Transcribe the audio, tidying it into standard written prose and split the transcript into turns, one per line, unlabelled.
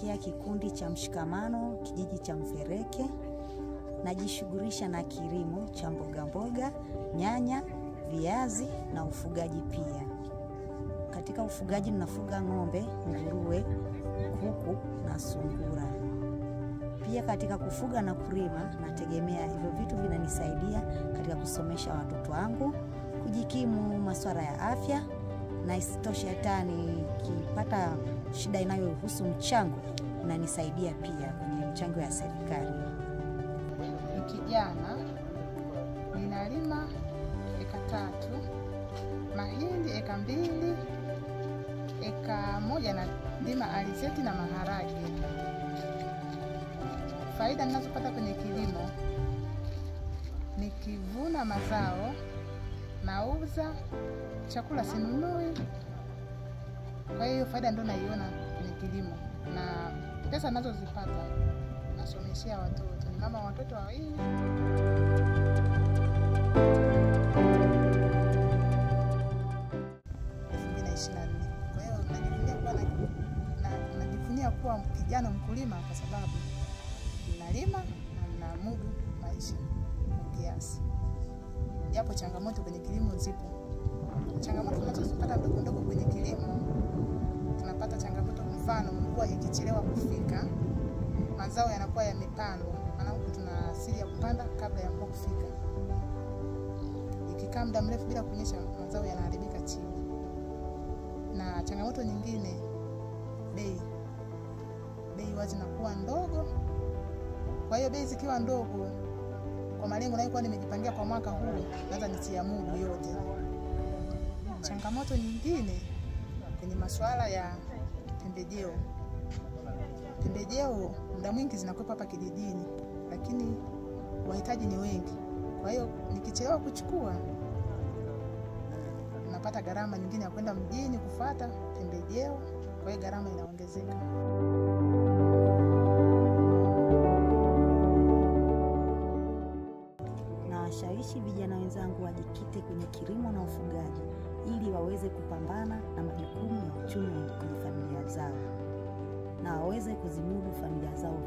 natokea kikundi cha Mshikamano kijiji cha Mfereke. Najishughulisha na kilimo cha mboga, nyanya, viazi na ufugaji pia. Katika ufugaji ninafuga ng'ombe, nguruwe, kuku na sungura. Pia katika kufuga na kulima nategemea hivyo vitu vinanisaidia katika kusomesha watoto wangu, kujikimu masuala ya afya, na isitoshe hata nikipata shida inayohusu mchango inanisaidia pia kwenye mchango ya serikali.
Ni kijana, ninalima eka 3, mahindi eka 2, eka 1 na lima alizeti na maharage. Faida ninazopata kwenye kilimo, nikivuna mazao nauza, chakula sinunui. Kwa hiyo faida ndio naiona kwenye kilimo, na pesa ninazozipata nasomeshia watoto. Ni mama watoto wawili. Kwa hiyo najivunia kuwa kijana mkulima kwa sababu nalima na namudu maisha kiasi. Japo changamoto kwenye kilimo zipo. Changamoto tunazozipata ndogo kwenye kilimo, tunapata changamoto, mfano mvua ikichelewa kufika, mazao yanakuwa yamepandwa, maana huku tuna asili ya kupanda kabla ya mvua kufika. Ikikaa muda mrefu bila kunyesha, mazao yanaharibika chini. Na changamoto nyingine, bei wazi inakuwa ndogo. Kwa hiyo bei zikiwa ndogo, kwa malengo nilikuwa nimejipangia kwa mwaka huu, naweza nisiamudu yote. Changamoto nyingine kwenye masuala ya pembejeo. Pembejeo muda mwingi zinakuwa hapa kijijini, lakini wahitaji ni wengi. Kwa hiyo nikichelewa kuchukua, napata gharama nyingine ya kwenda mjini kufuata pembejeo, kwa hiyo gharama inaongezeka.
Nawashawishi vijana wenzangu wajikite kwenye kilimo na ufugaji ili waweze kupambana na majukumu ya uchumi kwenye familia zao na waweze kuzimudu familia zao